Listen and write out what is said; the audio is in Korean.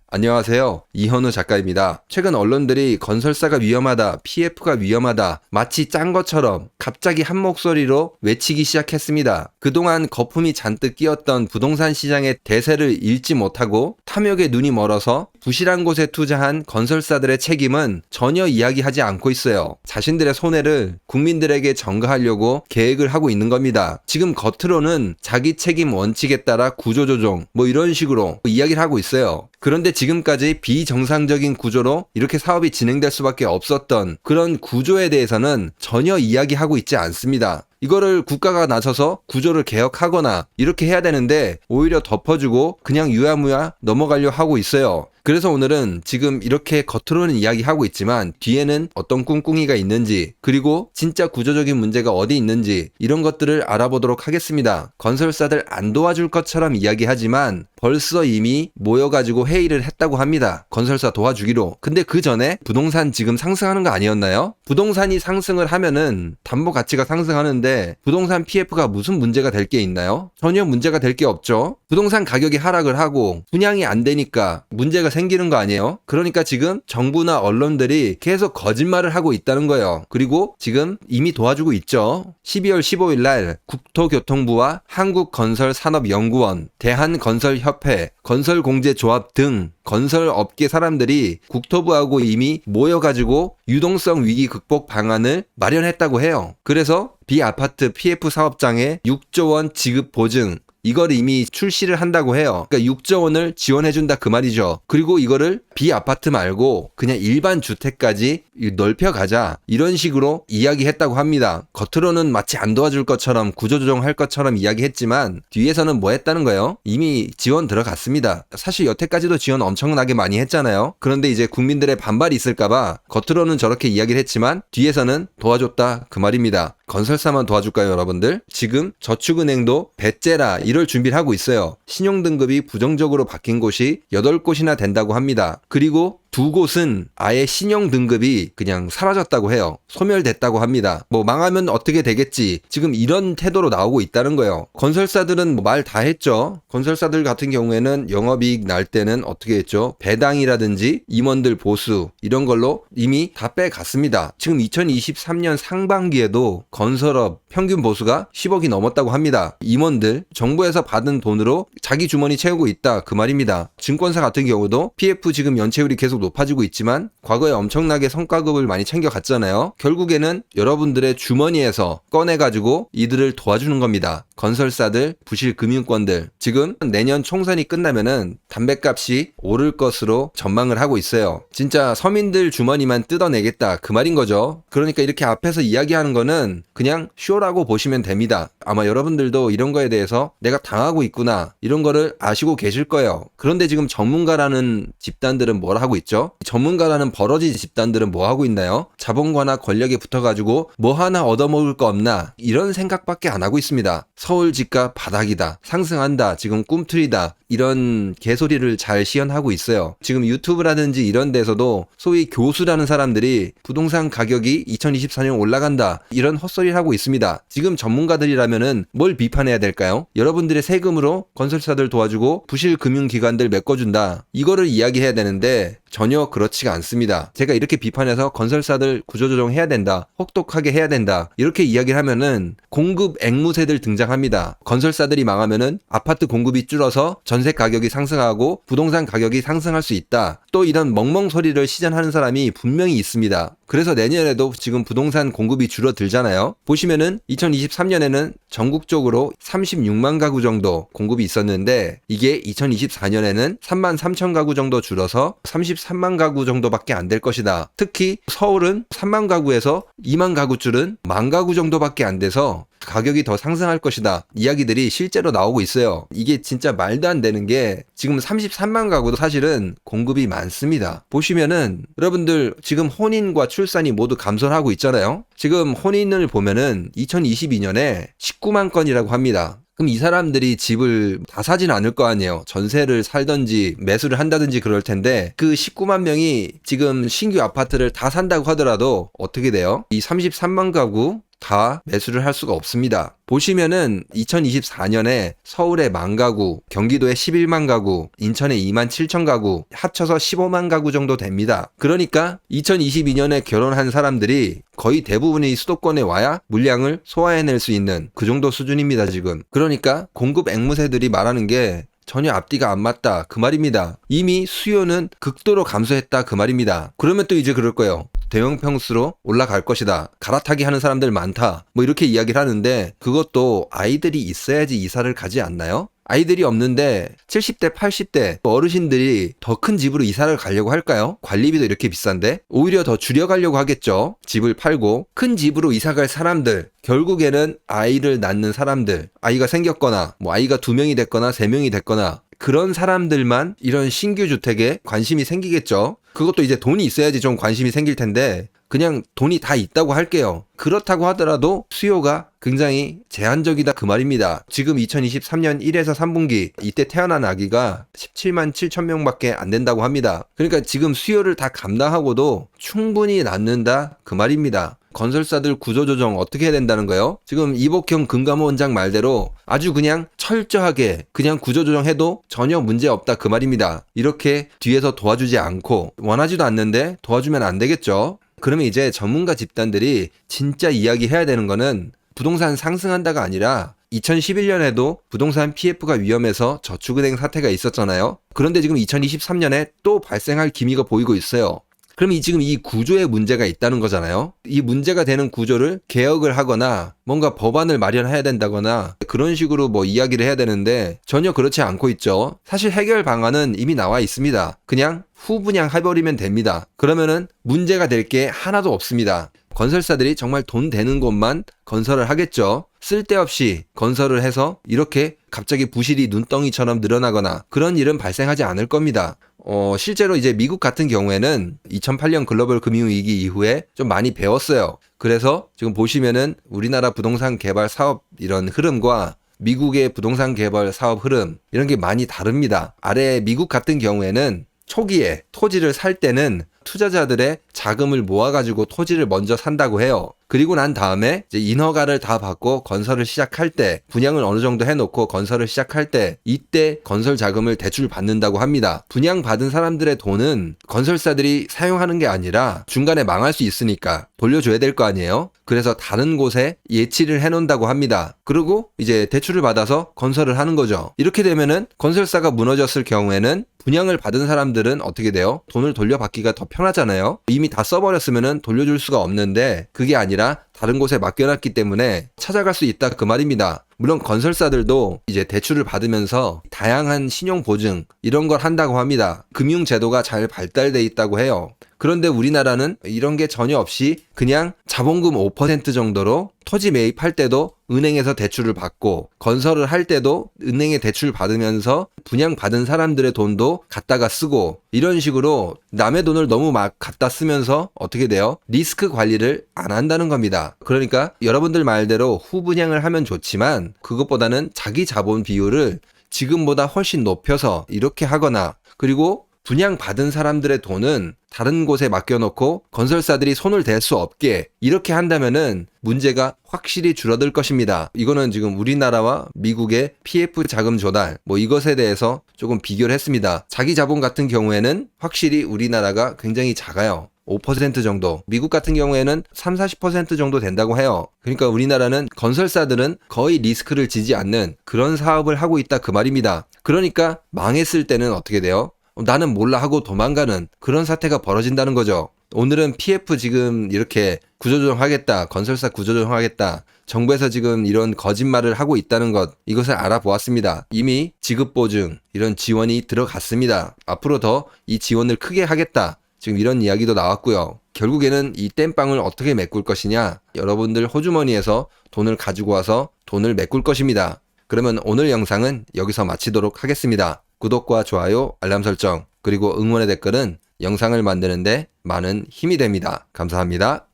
안녕하세요. 이현우 작가입니다. 최근 언론들이 건설사가 위험하다, PF가 위험하다, 마치 짠 것처럼 갑자기 한 목소리로 외치기 시작했습니다. 그동안 거품이 잔뜩 끼었던 부동산 시장의 대세를 읽지 못하고 탐욕에 눈이 멀어서 부실한 곳에 투자한 건설사들의 책임은 전혀 이야기하지 않고 있어요. 자신들의 손해를 국민들에게 전가하려고 계획을 하고 있는 겁니다. 지금 겉으로는 자기 책임 원칙에 따라 구조조정 이런 식으로 이야기를 하고 있어요. 그런데 지금까지 비정상적인 구조로 이렇게 사업이 진행될 수밖에 없었던 그런 구조에 대해서는 전혀 이야기하고 있지 않습니다. 이거를 국가가 나서서 구조를 개혁하거나 이렇게 해야 되는데 오히려 덮어주고 그냥 유야무야 넘어가려 하고 있어요. 그래서 오늘은 지금 이렇게 겉으로는 이야기하고 있지만 뒤에는 어떤 꿍꿍이가 있는지, 그리고 진짜 구조적인 문제가 어디 있는지 이런 것들을 알아보도록 하겠습니다. 건설사들 안 도와줄 것처럼 이야기하지만 벌써 이미 모여가지고 회의를 했다고 합니다. 건설사 도와주기로. 근데 그 전에 부동산 지금 상승하는 거 아니었나요? 부동산이 상승을 하면은 담보 가치가 상승하는데 부동산 PF가 무슨 문제가 될 게 있나요? 전혀 문제가 될 게 없죠. 부동산 가격이 하락을 하고 분양이 안 되니까 문제가 생기는 거 아니에요? 그러니까 지금 정부나 언론들이 계속 거짓말을 하고 있다는 거예요. 그리고 지금 이미 도와주고 있죠. 12월 15일 날 국토교통부와 한국건설산업연구원, 대한건설협회, 건설공제조합 등 건설업계 사람들이 국토부하고 이미 모여가지고 유동성 위기 극복 방안을 마련했다고 해요. 그래서 비아파트 PF 사업장에 6조 원 지급 보증, 이걸 이미 출시를 한다고 해요. 그러니까 6조 원을 지원해준다 그 말이죠. 그리고 이거를 비아파트 말고 그냥 일반 주택까지 넓혀가자, 이런 식으로 이야기했다고 합니다. 겉으로는 마치 안 도와줄 것처럼 구조조정할 것처럼 이야기했지만 뒤에서는 뭐 했다는 거예요? 이미 지원 들어갔습니다. 사실 여태까지도 지원 엄청나게 많이 했잖아요. 그런데 이제 국민들의 반발이 있을까봐 겉으로는 저렇게 이야기를 했지만 뒤에서는 도와줬다 그 말입니다. 건설사만 도와줄까요, 여러분들? 지금 저축은행도 배째라 이럴 준비를 하고 있어요. 신용등급이 부정적으로 바뀐 곳이 8곳이나 된다고 합니다. 그리고 2곳은 아예 신용등급이 그냥 사라졌다고 해요. 소멸됐다고 합니다. 망하면 어떻게 되겠지, 지금 이런 태도로 나오고 있다는 거예요. 건설사들은 말 다 했죠. 건설사들 같은 경우에는 영업이익 날 때는 어떻게 했죠? 배당이라든지 임원들 보수 이런 걸로 이미 다 빼갔습니다. 지금 2023년 상반기에도 건설업 평균 보수가 10억이 넘었다고 합니다. 임원들 정부에서 받은 돈으로 자기 주머니 채우고 있다 그 말입니다. 증권사 같은 경우도 PF 지금 연체율이 계속 높아지고 있지만 과거에 엄청나게 성과급을 많이 챙겨갔잖아요. 결국에는 여러분들의 주머니에서 꺼내가지고 이들을 도와주는 겁니다. 건설사들, 부실금융권들. 지금 내년 총선이 끝나면은 담배값이 오를 것으로 전망을 하고 있어요. 진짜 서민들 주머니만 뜯어내겠다 그 말인 거죠. 그러니까 이렇게 앞에서 이야기하는 거는 그냥 쇼라고 보시면 됩니다. 아마 여러분들도 이런 거에 대해서 내가 당하고 있구나 이런 거를 아시고 계실 거예요. 그런데 지금 전문가라는 집단들은 뭘 하고 있죠? 전문가라는 버러지 집단들은 뭐 하고 있나요? 자본가나 권력에 붙어가지고 뭐 하나 얻어먹을 거 없나 이런 생각밖에 안 하고 있습니다. 서울 집값 바닥이다, 상승한다, 지금 꿈틀이다, 이런 개소리를 잘 시연하고 있어요. 지금 유튜브라든지 이런 데서도 소위 교수라는 사람들이 부동산 가격이 2024년 올라간다 이런 헛소리를 하고 있습니다. 지금 전문가들이라면은 뭘 비판해야 될까요? 여러분들의 세금으로 건설사들 도와주고 부실 금융기관들 메꿔준다, 이거를 이야기해야 되는데 전혀 그렇지가 않습니다. 제가 이렇게 비판해서 건설사들 구조조정해야 된다, 혹독하게 해야 된다 이렇게 이야기를 하면은 공급 앵무새들 등장합니다. 건설사들이 망하면은 아파트 공급이 줄어서 전세 가격이 상승하고 부동산 가격이 상승할 수 있다, 또 이런 멍멍소리를 시전하는 사람이 분명히 있습니다. 그래서 내년에도 지금 부동산 공급이 줄어들잖아요. 보시면은 2023년에는 전국적으로 36만 가구 정도 공급이 있었는데 이게 2024년에는 3만 3천 가구 정도 줄어서 33만 가구 정도밖에 안 될 것이다. 특히 서울은 3만 가구에서 2만 가구줄은 1만 가구 정도밖에 안 돼서 가격이 더 상승할 것이다 이야기들이 실제로 나오고 있어요. 이게 진짜 말도 안 되는 게 지금 33만 가구도 사실은 공급이 많습니다. 보시면은 여러분들 지금 혼인과 출산이 모두 감소를 하고 있잖아요. 지금 혼인을 보면은 2022년에 19만 건이라고 합니다. 그럼 이 사람들이 집을 다 사진 않을 거 아니에요. 전세를 살던지 매수를 한다든지 그럴 텐데 그 19만 명이 지금 신규 아파트를 다 산다고 하더라도 어떻게 돼요? 이 33만 가구 다 매수를 할 수가 없습니다. 보시면은 2024년에 서울에 10,000가구, 경기도에 11만 가구, 인천에 2만 7천 가구, 합쳐서 15만 가구 정도 됩니다. 그러니까 2022년에 결혼한 사람들이 거의 대부분이 수도권에 와야 물량을 소화해낼 수 있는 그 정도 수준입니다, 지금. 그러니까 공급 앵무새들이 말하는 게 전혀 앞뒤가 안 맞다 그 말입니다. 이미 수요는 극도로 감소했다 그 말입니다. 그러면 또 이제 그럴 거예요. 대형 평수로 올라갈 것이다. 갈아타기 하는 사람들 많다. 뭐 이렇게 이야기를 하는데 그것도 아이들이 있어야지 이사를 가지 않나요? 아이들이 없는데 70대, 80대 어르신들이 더 큰 집으로 이사를 가려고 할까요? 관리비도 이렇게 비싼데? 오히려 더 줄여가려고 하겠죠. 집을 팔고 큰 집으로 이사 갈 사람들, 결국에는 아이를 낳는 사람들, 아이가 생겼거나 뭐 아이가 2명이 됐거나 3명이 됐거나 그런 사람들만 이런 신규 주택에 관심이 생기겠죠. 그것도 이제 돈이 있어야지 좀 관심이 생길 텐데 그냥 돈이 다 있다고 할게요. 그렇다고 하더라도 수요가 굉장히 제한적이다 그 말입니다. 지금 2023년 1에서 3분기 이때 태어난 아기가 17만 7천 명밖에 안 된다고 합니다. 그러니까 지금 수요를 다 감당하고도 충분히 낳는다 그 말입니다. 건설사들 구조조정 어떻게 해야 된다는 거예요? 지금 이복형 금감원 원장 말대로 아주 그냥 철저하게 그냥 구조조정해도 전혀 문제 없다 그 말입니다. 이렇게 뒤에서 도와주지 않고 원하지도 않는데 도와주면 안 되겠죠. 그러면 이제 전문가 집단들이 진짜 이야기해야 되는 거는 부동산 상승한다가 아니라 2011년에도 부동산 PF가 위험해서 저축은행 사태가 있었잖아요. 그런데 지금 2023년에 또 발생할 기미가 보이고 있어요. 그럼 지금 이 구조에 문제가 있다는 거잖아요. 이 문제가 되는 구조를 개혁을 하거나 뭔가 법안을 마련해야 된다거나 그런 식으로 뭐 이야기를 해야 되는데 전혀 그렇지 않고 있죠. 사실 해결 방안은 이미 나와 있습니다. 그냥 후분양해버리면 됩니다. 그러면은 문제가 될 게 하나도 없습니다. 건설사들이 정말 돈 되는 곳만 건설을 하겠죠. 쓸데없이 건설을 해서 이렇게 갑자기 부실이 눈덩이처럼 늘어나거나 그런 일은 발생하지 않을 겁니다. 실제로 이제 미국 같은 경우에는 2008년 글로벌 금융위기 이후에 좀 많이 배웠어요. 그래서 지금 보시면은 우리나라 부동산 개발 사업 이런 흐름과 미국의 부동산 개발 사업 흐름 이런 게 많이 다릅니다. 아래 미국 같은 경우에는 초기에 토지를 살 때는 투자자들의 자금을 모아가지고 토지를 먼저 산다고 해요. 그리고 난 다음에 이제 인허가를 다 받고 건설을 시작할 때 분양을 어느 정도 해놓고 건설을 시작할 때 이때 건설 자금을 대출 받는다고 합니다. 분양 받은 사람들의 돈은 건설사들이 사용하는 게 아니라 중간에 망할 수 있으니까 돌려줘야 될 거 아니에요. 그래서 다른 곳에 예치를 해놓는다고 합니다. 그리고 이제 대출을 받아서 건설을 하는 거죠. 이렇게 되면은 건설사가 무너졌을 경우에는 분양을 받은 사람들은 어떻게 돼요? 돈을 돌려받기가 더 편하잖아요. 이미 다 써버렸으면은 돌려줄 수가 없는데 그게 아니라 다른 곳에 맡겨놨기 때문에 찾아갈 수 있다 그 말입니다. 물론 건설사들도 이제 대출을 받으면서 다양한 신용 보증 이런 걸 한다고 합니다. 금융 제도가 잘 발달돼 있다고 해요. 그런데 우리나라는 이런 게 전혀 없이 그냥 자본금 5% 정도로 토지 매입할 때도 은행에서 대출을 받고 건설을 할 때도 은행에 대출 받으면서 분양받은 사람들의 돈도 갖다가 쓰고 이런 식으로 남의 돈을 너무 막 갖다 쓰면서 어떻게 돼요? 리스크 관리를 안 한다는 겁니다. 그러니까 여러분들 말대로 후분양을 하면 좋지만 그것보다는 자기 자본 비율을 지금보다 훨씬 높여서 이렇게 하거나 그리고 분양받은 사람들의 돈은 다른 곳에 맡겨놓고 건설사들이 손을 댈 수 없게 이렇게 한다면은 문제가 확실히 줄어들 것입니다. 이거는 지금 우리나라와 미국의 PF 자금 조달 뭐 이것에 대해서 조금 비교를 했습니다. 자기 자본 같은 경우에는 확실히 우리나라가 굉장히 작아요. 5% 정도. 미국 같은 경우에는 30-40% 정도 된다고 해요. 그러니까 우리나라는 건설사들은 거의 리스크를 지지 않는 그런 사업을 하고 있다 그 말입니다. 그러니까 망했을 때는 어떻게 돼요? 나는 몰라 하고 도망가는 그런 사태가 벌어진다는 거죠. 오늘은 PF 지금 이렇게 구조조정하겠다. 건설사 구조조정하겠다. 정부에서 지금 이런 거짓말을 하고 있다는 것 이것을 알아보았습니다. 이미 지급보증 이런 지원이 들어갔습니다. 앞으로 더 이 지원을 크게 하겠다. 지금 이런 이야기도 나왔고요. 결국에는 이 땜빵을 어떻게 메꿀 것이냐. 여러분들 호주머니에서 돈을 가지고 와서 돈을 메꿀 것입니다. 그러면 오늘 영상은 여기서 마치도록 하겠습니다. 구독과 좋아요, 알람 설정, 그리고 응원의 댓글은 영상을 만드는데 많은 힘이 됩니다. 감사합니다.